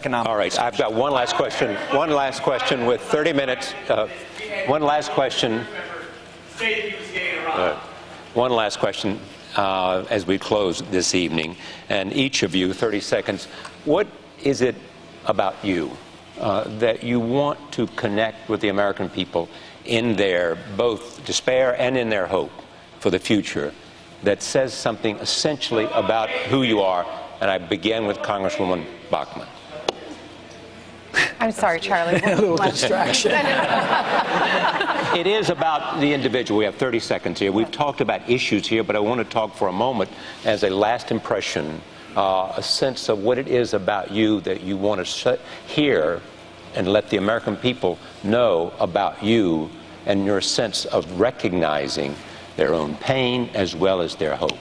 All right, I've got one last question. One last question with 30 minutes. One last question. One last question as we close this evening. And each of you, 30 seconds. What is it about you that you want to connect with the American people in their both despair and in their hope for the future that says something essentially about who you are? And I begin with Congresswoman Bachmann. I'm sorry, Charlie. A little distraction. It is about the individual. We have 30 seconds here. We've talked about issues here, but I want to talk for a moment as a last impression, a sense of what it is about you that you want to hear and let the American people know about you and your sense of recognizing their own pain as well as their hope.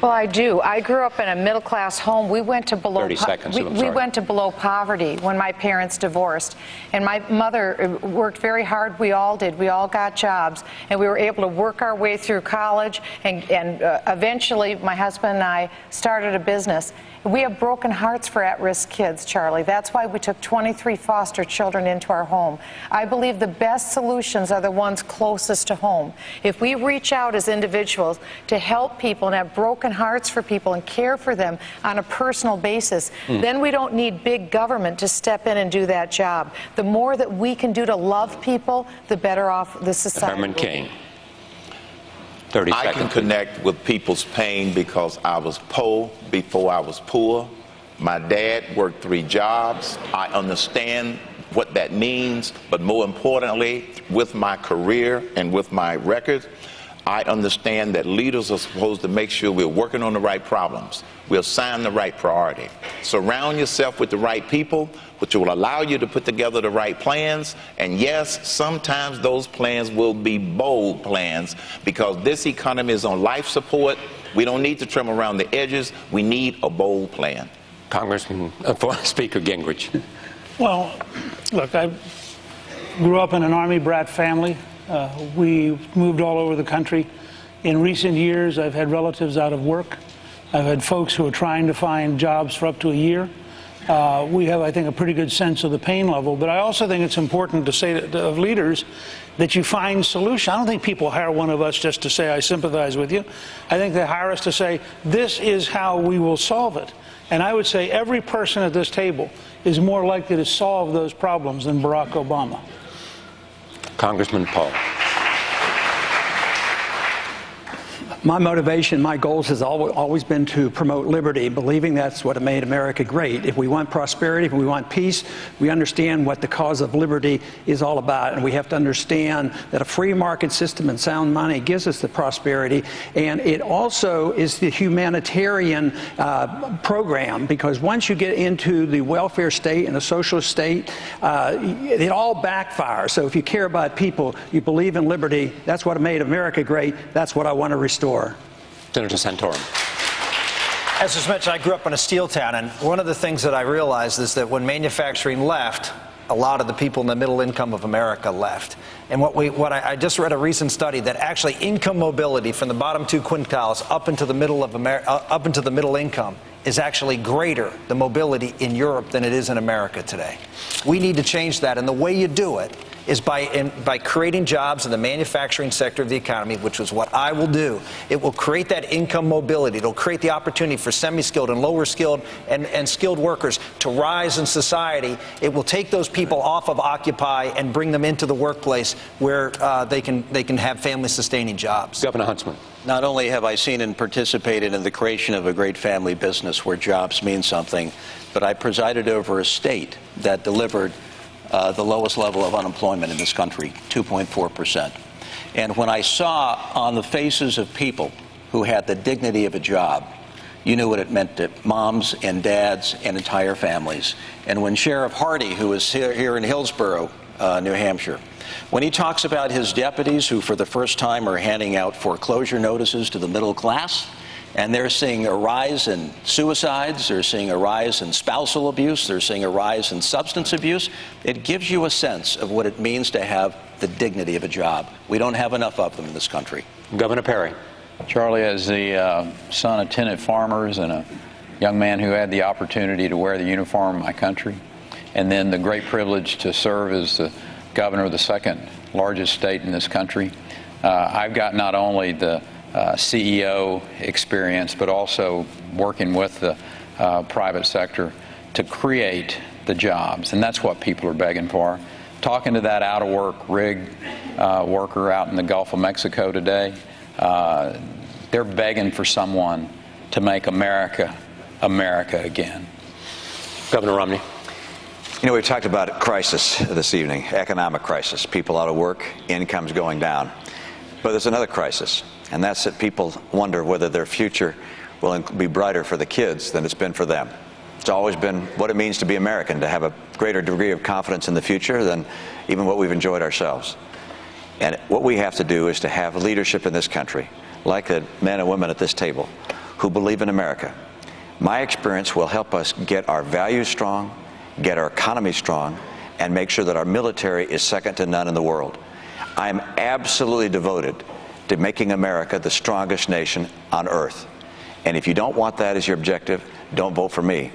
Well, I do. I grew up in a middle-class home. We went to below 30 seconds. we went to below poverty when my parents divorced. And my mother worked very hard. We all did. We all got jobs. And we were able to work our way through college. And eventually, my husband and I started a business. We have broken hearts for at-risk kids, Charlie. That's why we took 23 foster children into our home. I believe the best solutions are the ones closest to home. If we reach out as individuals to help people and have broken hearts for people and care for them on a personal basis, then we don't need big government to step in and do that job. The more that we can do to love people, the better off the society Herman will Cain. be. 30 I seconds. can connect with people's pain because I was poor before I was poor. My dad worked 3 jobs. I understand what that means, but more importantly, with my career and with my record, I understand that leaders are supposed to make sure we're working on the right problems. We assign the right priority. Surround yourself with the right people, which will allow you to put together the right plans. And yes, sometimes those plans will be bold plans because this economy is on life support. We don't need to trim around the edges. We need a bold plan. Congressman, Speaker Gingrich. Well, look, I grew up in an Army brat family. We moved all over the country. In recent years, I've had relatives out of work. I've had folks who are trying to find jobs for up to a year. We have, I think, a pretty good sense of the pain level. But I also think it's important to say of leaders that you find solutions. I don't think people hire one of us just to say, I sympathize with you. I think they hire us to say, this is how we will solve it. And I would say every person at this table is more likely to solve those problems than Barack Obama. Congressman Paul. My motivation, my goals has always been to promote liberty, believing that's what made America great. If we want prosperity, if we want peace, we understand what the cause of liberty is all about. And we have to understand that a free market system and sound money gives us the prosperity. And it also is the humanitarian program, because once you get into the welfare state and the socialist state, it all backfires. So if you care about people, you believe in liberty, that's what made America great, that's what I want to restore. Senator Santorum. As was mentioned, I grew up in a steel town, and one of the things that I realized is that when manufacturing left, a lot of the people in the middle income of America left. And I just read a recent study that actually income mobility from the bottom 2 quintiles up into the middle of up into the middle income is actually greater, the mobility in Europe, than it is in America today. We need to change that, and the way you do it is by creating jobs in the manufacturing sector of the economy, which is what I will do. It will create that income mobility. It will create the opportunity for semi-skilled and lower skilled and skilled workers to rise in society. It will take those people off of Occupy and bring them into the workplace where they can have family-sustaining jobs. Governor Huntsman. Not only have I seen and participated in the creation of a great family business where jobs mean something, but I presided over a state that delivered the lowest level of unemployment in this country, 2.4%. And when I saw on the faces of people who had the dignity of a job, you knew what it meant to moms and dads and entire families. And when Sheriff Hardy, who is here in Hillsborough, New Hampshire, when he talks about his deputies who for the first time are handing out foreclosure notices to the middle class, and they're seeing a rise in suicides, they're seeing a rise in spousal abuse, they're seeing a rise in substance abuse. It gives you a sense of what it means to have the dignity of a job. We don't have enough of them in this country. Governor Perry. Charlie, as the son of tenant farmers and a young man who had the opportunity to wear the uniform of my country, and then the great privilege to serve as the governor of the second largest state in this country. I've got not only the CEO experience, but also working with the private sector to create the jobs, and that's what people are begging for. Talking to that out-of-work rig worker out in the Gulf of Mexico today, they're begging for someone to make America, America again. Governor Romney. You know, we've talked about crisis this evening, economic crisis, people out of work, incomes going down. But there's another crisis, and that's that people wonder whether their future will be brighter for the kids than it's been for them. It's always been what it means to be American, to have a greater degree of confidence in the future than even what we've enjoyed ourselves. And what we have to do is to have leadership in this country, like the men and women at this table, who believe in America. My experience will help us get our values strong, get our economy strong, and make sure that our military is second to none in the world. I am absolutely devoted to making America the strongest nation on earth. And if you don't want that as your objective, don't vote for me.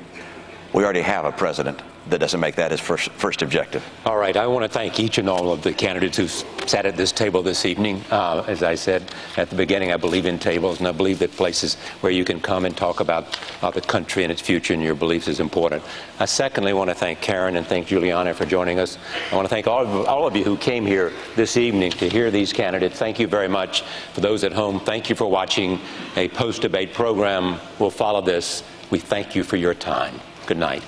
We already have a president that doesn't make that his first objective. All right, I want to thank each and all of the candidates who sat at this table this evening. As I said at the beginning, I believe in tables, and I believe that places where you can come and talk about the country and its future and your beliefs is important. I secondly want to thank Karen and thank Juliana for joining us. I want to thank all of you who came here this evening to hear these candidates. Thank you very much. For those at home, thank you for watching. A post-debate program will follow this. We thank you for your time. Good night.